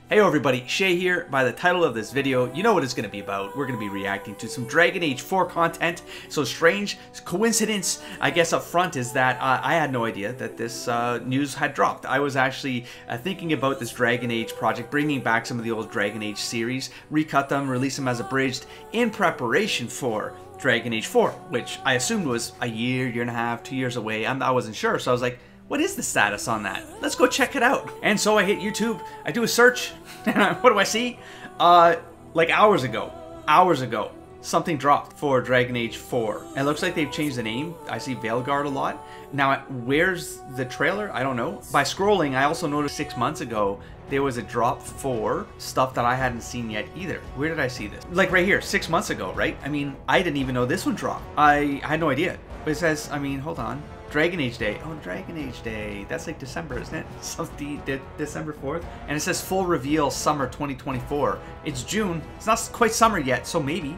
Hey everybody, Shay here. By the title of this video, you know what it's going to be about. We're going to be reacting to some Dragon Age 4 content. So strange coincidence, I guess, up front is that I had no idea that this news had dropped. I was actually thinking about this Dragon Age project, bringing back some of the old Dragon Age series, recut them, release them as abridged in preparation for Dragon Age 4, which I assumed was a year, year and a half, 2 years away. I wasn't sure, so I was like, what is the status on that? Let's go check it out. And so I hit YouTube, I do a search, and what do I see? Like hours ago, something dropped for Dragon Age 4. And it looks like they've changed the name. I see Veilguard a lot. Now, where's the trailer? I don't know. By scrolling, I also noticed 6 months ago, there was a drop for stuff that I hadn't seen yet either. Where did I see this? Like right here, 6 months ago, right? I mean, I didn't even know this one dropped. I had no idea. But it says, I mean, hold on. Dragon Age Day. Oh, Dragon Age Day. That's like December, isn't it? Something December 4th. And it says full reveal summer 2024. It's June. It's not quite summer yet, so maybe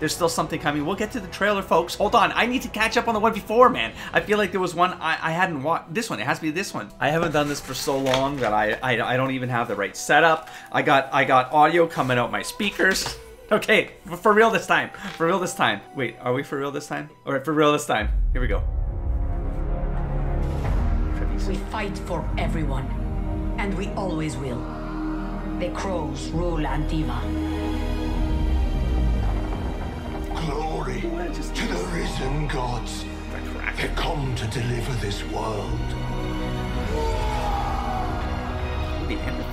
there's still something coming. We'll get to the trailer, folks. Hold on. I need to catch up on the one before, man. I feel like there was one I hadn't watched. This one. It has to be this one. I haven't done this for so long that I don't even have the right setup. I got audio coming out my speakers. Okay, for real this time. For real this time. Wait, are we for real this time? Alright, for real this time. Here we go. We fight for everyone, and we always will. The crows rule Antiva. Glory to the risen gods. They come to deliver this world.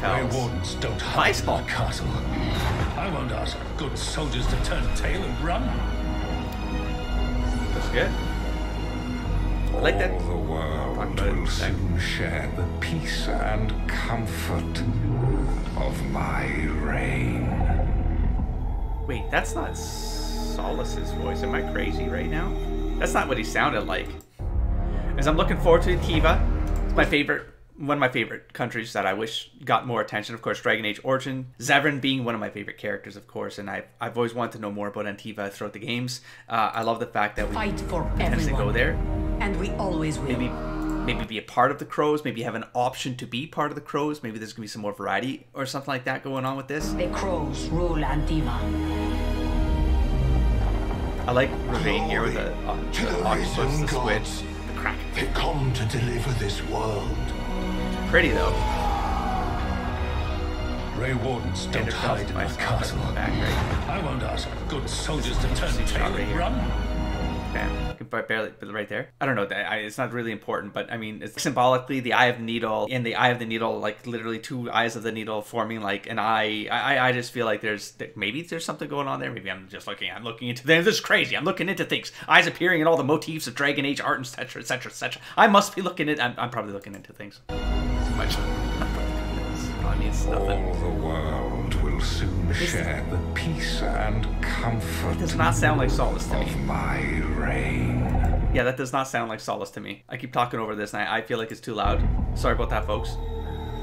My wardens don't hide in my castle. I won't ask good soldiers to turn tail and run. That's good. I like that. All the world will soon share the peace and comfort of my reign. Wait, that's not Solus's voice. Am I crazy right now? That's not what he sounded like. As I'm looking forward to Antiva, it's my favorite. One of my favorite countries that I wish got more attention. Of course, Dragon Age Origin. Zevran being one of my favorite characters, of course, and I've always wanted to know more about Antiva throughout the games. I love the fact that we fight for tend to go there, and we always will. Maybe be a part of the crows. Maybe have an option to be part of the crows. Maybe there's gonna be some more variety or something like that going on with this. The crows rule Antiva. I like Ravine here with the octopus, the squid, the kraken. They come to deliver this world. Pretty though. Grey wardens don't hide in my castle. Back, right? I won't ask good soldiers to turn tail and run. Bam. You can barely, but right there. I don't know. It's not really important, but I mean, it's symbolically the Eye of the Needle. In the Eye of the Needle, like literally two eyes of the needle forming like an eye. I just feel like maybe there's something going on there. Maybe I'm looking into things. This is crazy. I'm looking into things. Eyes appearing in all the motifs of Dragon Age art, etc., etc., etc. I must be looking at. I'm probably looking into things. Too much. I mean, it's nothing. All the world will soon share the peace and comfort. It does not sound like Solus to me. Of my reign. Yeah, that does not sound like Solus to me. I keep talking over this and I feel like it's too loud. Sorry about that, folks.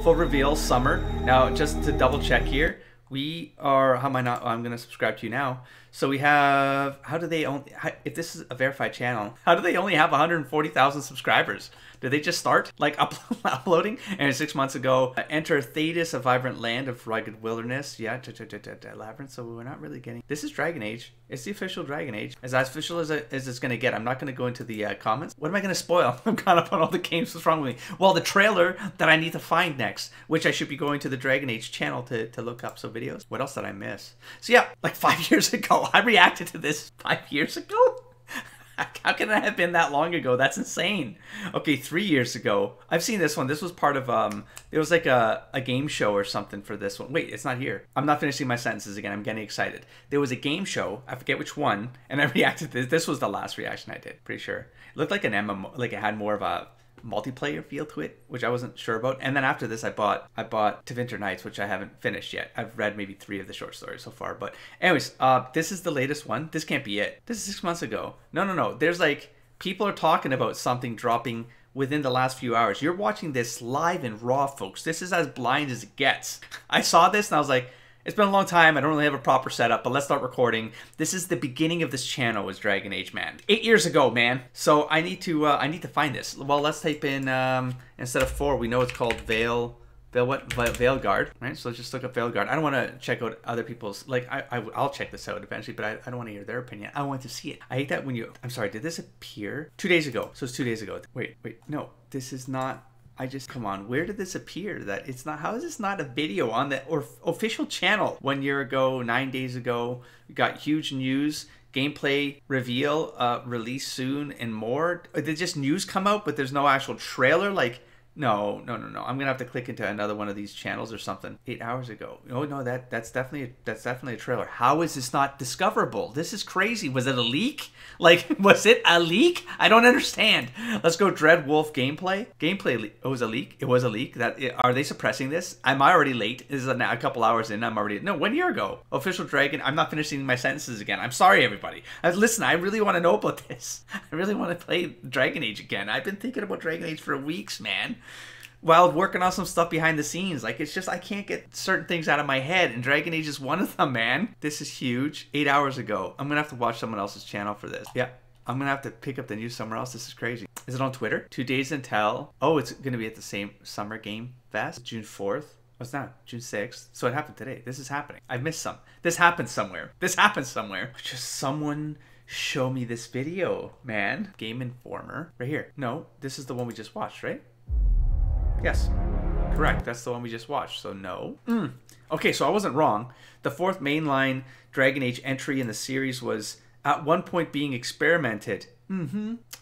Full reveal, summer. Now, just to double check here, we are, how am I not, I'm going to subscribe to you now. So we have, if this is a verified channel, how do they only have 140,000 subscribers? Did they just start like uploading? And 6 months ago, enter Thetis, a vibrant land of rugged wilderness. Yeah, labyrinth. So we're not really getting. This is Dragon Age. It's the official Dragon Age. As official as it's going to get. I'm not going to go into the comments. What am I going to spoil? I'm caught up on all the games. What's wrong with me? Well, the trailer that I need to find next, which I should be going to the Dragon Age channel to look up some videos. What else did I miss? So yeah, like 5 years ago, I reacted to this 5 years ago. How can it have been that long ago? That's insane. Okay, 3 years ago. I've seen this one. This was part of, it was like a game show or something for this one. Wait, it's not here. I'm not finishing my sentences again. I'm getting excited. There was a game show. I forget which one. And I reacted to this. This was the last reaction I did. Pretty sure. It looked like an MMO. Like it had more of a multiplayer feel to it, which I wasn't sure about. And then after this, I bought To Winter Nights, which I haven't finished yet. I've read maybe 3 of the short stories so far. But anyways, this is the latest one. This can't be it. This is 6 months ago. No. There's like, people are talking about something dropping within the last few hours. You're watching this live and raw, folks. This is as blind as it gets. I saw this and I was like, It's been a long time. I don't really have a proper setup, but let's start recording. This is the beginning of this channel, was Dragon Age, man. 8 years ago, man. So I need to find this. Well, let's type in instead of 4. We know it's called Veilguard, right? So let's just look up Veilguard. I don't want to check out other people's, like, I'll check this out eventually, but I don't want to hear their opinion. I want to see it. I hate that when you, I'm sorry, did this appear 2 days ago? So it's 2 days ago. Wait, no, this is not, come on, where did this appear? That it's not, how is this not a video on the official channel? 1 year ago, 9 days ago, we got huge news. Gameplay reveal, release soon, and more. Did just news come out, but there's no actual trailer? Like, no. I'm gonna have to click into another one of these channels or something. 8 hours ago. Oh no, that's definitely a trailer. How is this not discoverable? This is crazy. Was it a leak? Like, was it a leak? I don't understand. Let's go Dread Wolf gameplay. It was a leak. It was a leak. Are they suppressing this? Am I already late? This is a couple hours in. I'm already, no, 1 year ago. Official Dragon. I'm not finishing my sentences again. I'm sorry, everybody. Listen, I really want to know about this. I really want to play Dragon Age again. I've been thinking about Dragon Age for weeks, man. While working on some stuff behind the scenes. Like, it's just, I can't get certain things out of my head, and Dragon Age is one of them, man. This is huge. 8 hours ago. I'm gonna have to watch someone else's channel for this. Yeah, I'm gonna have to pick up the news somewhere else. This is crazy. Is it on Twitter? 2 days until, oh, it's gonna be at the same Summer Game Fest, June 4th. Oh, it's not, June 6th. So it happened today. This is happening. I missed some. This happened somewhere. Just someone show me this video, man. Game Informer. Right here. No, this is the one we just watched, right? Yes, correct. That's the one we just watched, so no. Okay, so I wasn't wrong. The fourth mainline Dragon Age entry in the series was at one point being experimented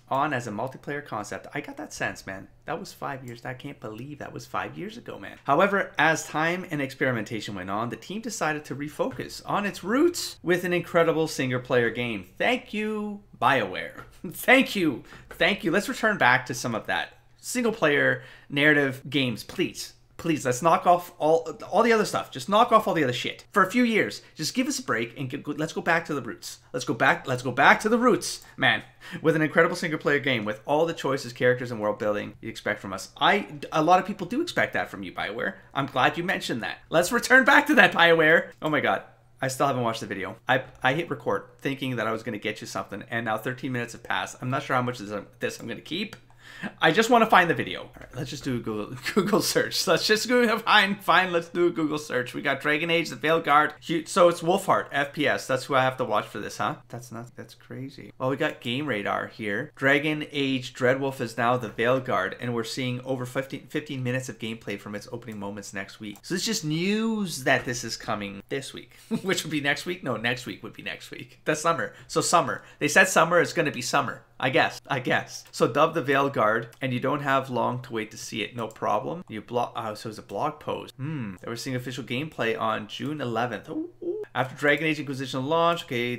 on as a multiplayer concept. I got that sense, man. That was 5 years. I can't believe that was 5 years ago, man. However, as time and experimentation went on, the team decided to refocus on its roots with an incredible single-player game. Thank you, BioWare. Thank you. Let's return back to some of that single player narrative games, please. Let's knock off all the other stuff. Just knock off all the other shit for a few years. Just give us a break and let's go back to the roots. Let's go back to the roots, man. With an incredible single player game with all the choices, characters, and world building you expect from us. A lot of people do expect that from you, BioWare. I'm glad you mentioned that. Let's return back to that, BioWare. Oh my god. I still haven't watched the video. I hit record thinking that I was going to get you something, and now 13 minutes have passed. I'm not sure how much of this I'm going to keep. I just want to find the video. All right, let's just do a Google search. Let's just go fine. Let's do a Google search. We got Dragon Age, the Veilguard. So it's Wolfheart FPS. That's who I have to watch for this, huh? That's crazy. Well, we got Game Radar here. Dragon Age Dreadwolf is now the Veilguard, and we're seeing over 15 minutes of gameplay from its opening moments next week. So it's just news that this is coming this week, which would be next week. No, next week would be next week. That's summer. So summer. They said summer is going to be summer. I guess. So dub the Veilguard, and you don't have long to wait to see it. No problem. You so it's a blog post. They were seeing official gameplay on June 11th. Ooh. After Dragon Age Inquisition launch, okay,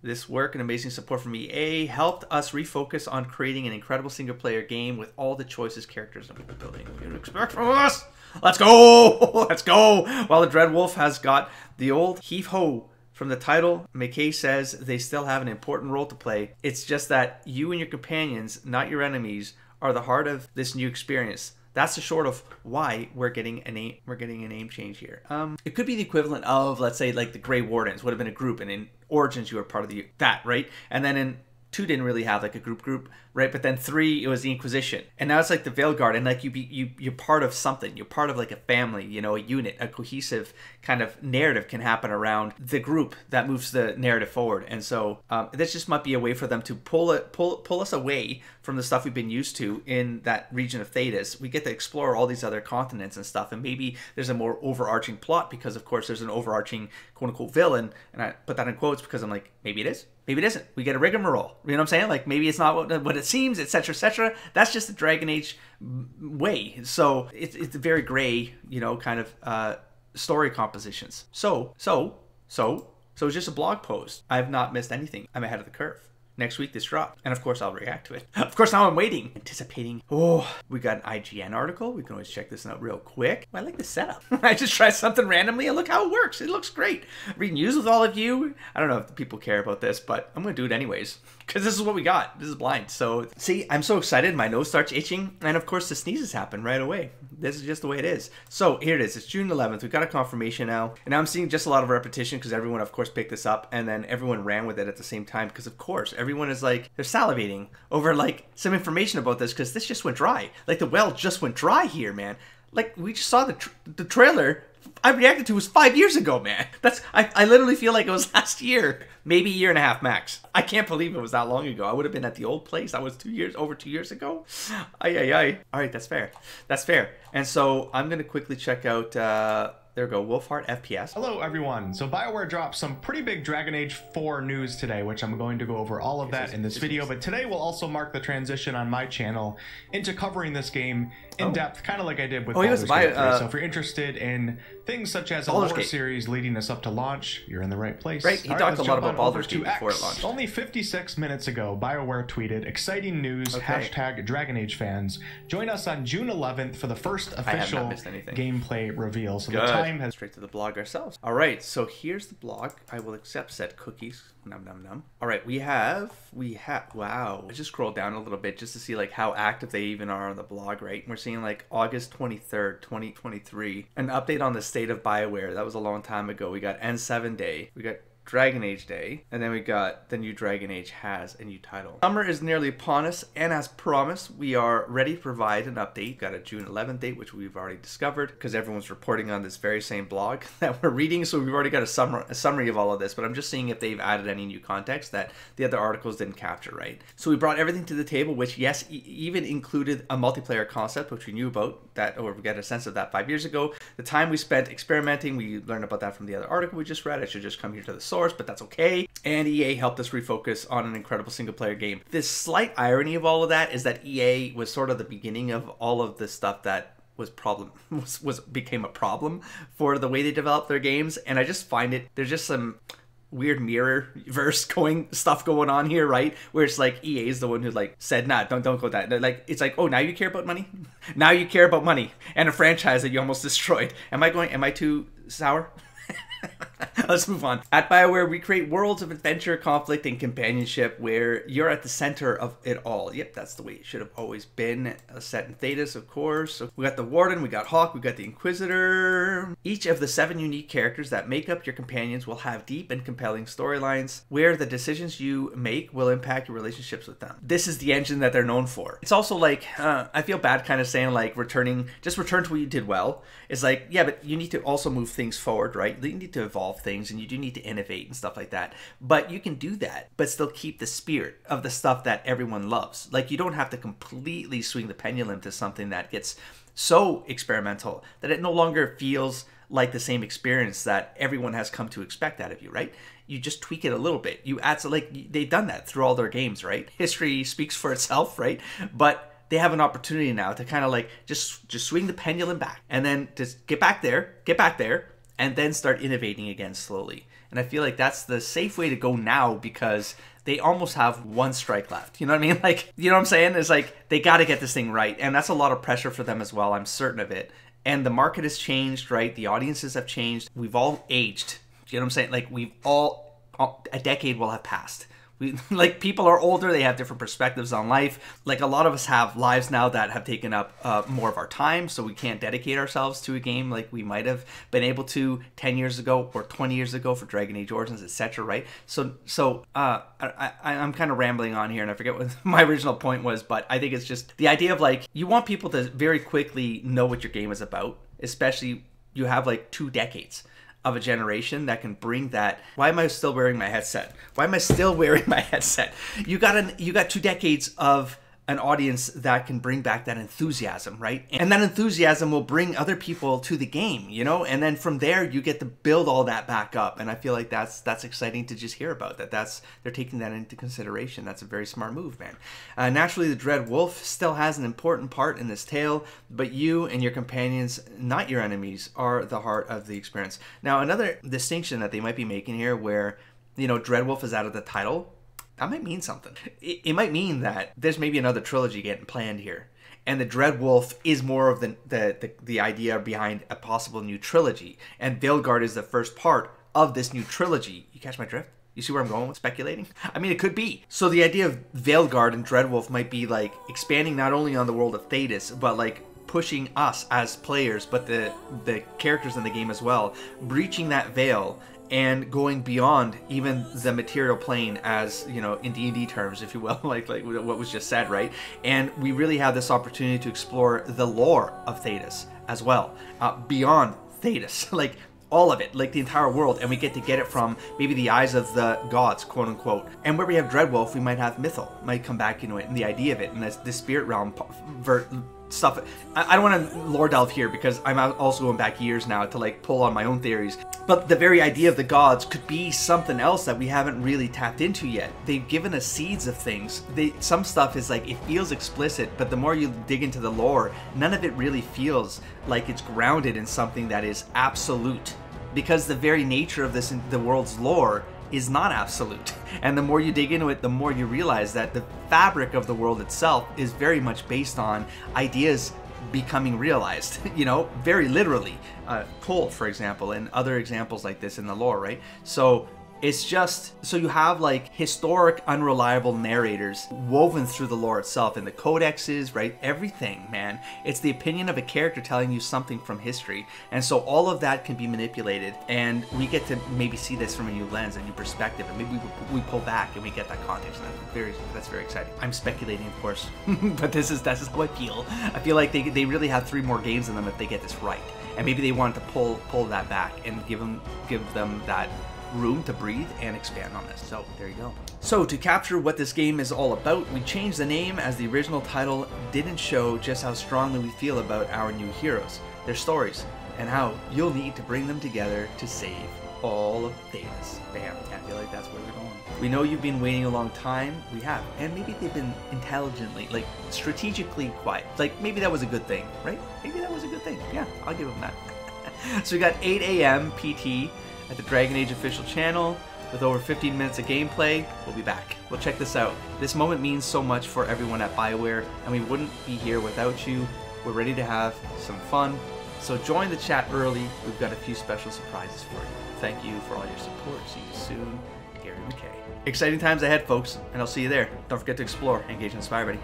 this work and amazing support from EA helped us refocus on creating an incredible single-player game with all the choices, characters, and world building you expect from us. Let's go! Let's go! While the Dreadwolf has got the old heave-ho from the title, McKay says they still have an important role to play. It's just that you and your companions, not your enemies, are the heart of this new experience. That's the short of why we're getting a name change here. It could be the equivalent of, let's say, like the Grey Wardens would have been a group, and in Origins you were part of that, right? And then in 2 didn't really have like a group, right? But then 3, it was the Inquisition, and now it's like the Veilguard, and like you're part of something. You're part of like a family, you know, a unit, a cohesive kind of narrative can happen around the group that moves the narrative forward. And so this just might be a way for them to pull us away from the stuff we've been used to in that region of Thedas. We get to explore all these other continents and stuff, and maybe there's a more overarching plot because, of course, there's an overarching quote-unquote villain, and I put that in quotes because I'm like, maybe it is. Maybe it isn't. We get a rigmarole. You know what I'm saying? Like, maybe it's not what it seems, etc., etc. That's just the Dragon Age way. So it's very gray, you know, kind of story compositions. So it's just a blog post. I've not missed anything. I'm ahead of the curve. Next week, this dropped. And of course, I'll react to it. Of course, now I'm waiting, anticipating. Oh, we got an IGN article. We can always check this out real quick. I like the setup. I just tried something randomly and look how it works. It looks great. Read news with all of you. I don't know if people care about this, but I'm going to do it anyways. Because this is what we got. This is blind. So, see, I'm so excited. My nose starts itching. And of course, the sneezes happen right away. This is just the way it is. So here it is. It's June 11th. We've got a confirmation now. And now I'm seeing just a lot of repetition because everyone, of course, picked this up. And then everyone ran with it at the same time because, of course, everyone is like, they're salivating over like some information about this because this just went dry. Like the well just went dry here, man. Like we just saw the trailer I reacted to was 5 years ago, man. I literally feel like it was last year. Maybe a year and a half max. I can't believe it was that long ago. I would have been at the old place. That was over 2 years ago. Ay. All right, that's fair. That's fair. And so I'm going to quickly check out, there we go, Wolfheart FPS. Hello, everyone. So BioWare dropped some pretty big Dragon Age 4 news today, which I'm going to go over all of that in this video. But today will also mark the transition on my channel into covering this game in depth, kind of like I did with Baldur's Gate 3. So if you're interested in things such as a lore series leading us up to launch, you're in the right place. Right, he talked a lot about Baldur's Gate before it launched. Only 56 minutes ago, BioWare tweeted, "Exciting news, hashtag Dragon Age fans. Join us on June 11th for the first official gameplay reveal." So the time has... Straight to the blog ourselves. All right, so here's the blog. I will accept said cookies. Num num num. All right, we have, wow. I just scrolled down a little bit just to see like how active they even are on the blog, right? We're seeing like August 23rd, 2023. An update on the state of BioWare. That was a long time ago. We got N7 Day. We got Dragon Age Day, and then we got the new Dragon Age has a new title. Summer is nearly upon us, and as promised, we are ready to provide an update. Got a June 11th date, which we've already discovered because everyone's reporting on this very same blog that we're reading, so we've already got a summary of all of this, but I'm just seeing if they've added any new context that the other articles didn't capture, right? So we brought everything to the table, which, yes, even included a multiplayer concept, which we knew about, that, or we got a sense of that 5 years ago. The time we spent experimenting, we learned about that from the other article we just read. I should just come here to the source, but that's okay. And EA helped us refocus on an incredible single-player game. The slight irony of all of that is that EA was sort of the beginning of all of the stuff that became a problem for the way they develop their games. And I just find it, there's just some weird mirror verse stuff going on here, right? Where it's like EA is the one who like said, nah, don't go that. Like it's like, oh, now you care about money? Now you care about money and a franchise that you almost destroyed. Am I too sour? Let's move on. At BioWare, we create worlds of adventure, conflict, and companionship where you're at the center of it all. Yep, that's the way it should have always been. Set in Thetis, of course. So we got the Warden, we got Hawk, we got the Inquisitor. Each of the 7 unique characters that make up your companions will have deep and compelling storylines where the decisions you make will impact your relationships with them. This is the engine that they're known for. It's also like, I feel bad kind of saying like return to what you did well. It's like, yeah, but you need to also move things forward, right? You need to evolve things and you do need to innovate and stuff like that. But you can do that, but still keep the spirit of the stuff that everyone loves. Like you don't have to completely swing the pendulum to something that gets so experimental that it no longer feels like the same experience that everyone has come to expect out of you, right? You just tweak it a little bit. You add, so like they've done that through all their games, right? History speaks for itself, right? But they have an opportunity now to kind of like just swing the pendulum back and then just get back there, and then start innovating again slowly. And I feel like that's the safe way to go now because they almost have one strike left. You know what I mean? Like, you know what I'm saying? It's like they got to get this thing right. And that's a lot of pressure for them as well. I'm certain of it. And the market has changed, right? The audiences have changed. We've all aged. You know what I'm saying? Like a decade will have passed. Like people are older, they have different perspectives on life. Like a lot of us have lives now that have taken up more of our time, so we can't dedicate ourselves to a game like we might have been able to 10 years ago or 20 years ago for Dragon Age Origins, etc. Right? So I'm kind of rambling on here, and I forget what my original point was, but I think it's just the idea of like you want people to very quickly know what your game is about, especially you have like 2 decades of a generation that can bring that. Why am I still wearing my headset? You got 2 decades of an audience that can bring back that enthusiasm, right? And that enthusiasm will bring other people to the game, you know? And then from there, you get to build all that back up. And I feel like that's exciting to just hear about. They're taking that into consideration. That's a very smart move, man. Naturally, the Dread Wolf still has an important part in this tale, but you and your companions, not your enemies, are the heart of the experience. Now, another distinction that they might be making here where, you know, Dread Wolf is out of the title, that might mean something. It might mean that there's maybe another trilogy getting planned here. And the Dread Wolf is more of the idea behind a possible new trilogy. And Veilguard is the first part of this new trilogy. You catch my drift? You see where I'm going with speculating? I mean, it could be. So the idea of Veilguard and Dread Wolf might be like expanding not only on the world of Thetis, but like pushing us as players, but the characters in the game as well, breaching that veil and going beyond even the material plane, as you know, in D&D terms, if you will, like what was just said, right? And we really have this opportunity to explore the lore of Thedas as well, beyond Thedas, like all of it, like the entire world, and we get to get it from maybe the eyes of the gods, quote unquote. And where we have Dreadwolf, we might have Mythal, might come back into it, and the idea of it, and that's the spirit realm stuff. I don't want to lore delve here because I'm also going back years now to like pull on my own theories. But the very idea of the gods could be something else that we haven't really tapped into yet. They've given us seeds of things. Some stuff is like, it feels explicit, but the more you dig into the lore, none of it really feels like it's grounded in something that is absolute. Because the very nature of this, the world's lore, is not absolute. And the more you dig into it, the more you realize that the fabric of the world itself is very much based on ideas becoming realized, you know, very literally. Cole, for example, and other examples like this in the lore, right? So it's just, so you have like historic, unreliable narrators woven through the lore itself, and the codexes, right? Everything, man. It's the opinion of a character telling you something from history. And so all of that can be manipulated, and we get to maybe see this from a new lens, a new perspective, and maybe we pull back and we get that context. And that's very exciting. I'm speculating, of course, but that's how I feel. I feel like they really have 3 more games in them if they get this right. And maybe they want to pull that back and give them that room to breathe and expand on this. So there you go. So to capture what this game is all about, we changed the name, as the original title didn't show just how strongly we feel about our new heroes, their stories, and how you'll need to bring them together to save all of Thedas. Bam. I feel like that's where we're going. We know you've been waiting a long time. We have. And maybe they've been intelligently, like strategically quiet. Like maybe that was a good thing, right? Maybe that was a good thing. Yeah, I'll give them that. So we got 8 a.m. PT at the Dragon Age official channel with over 15 minutes of gameplay. We'll be back. Well, check this out. This moment means so much for everyone at BioWare, and we wouldn't be here without you. We're ready to have some fun. So join the chat early. We've got a few special surprises for you. Thank you for all your support. See you soon. Gary McKay. Exciting times ahead, folks, and I'll see you there. Don't forget to explore, engage, and inspire, buddy.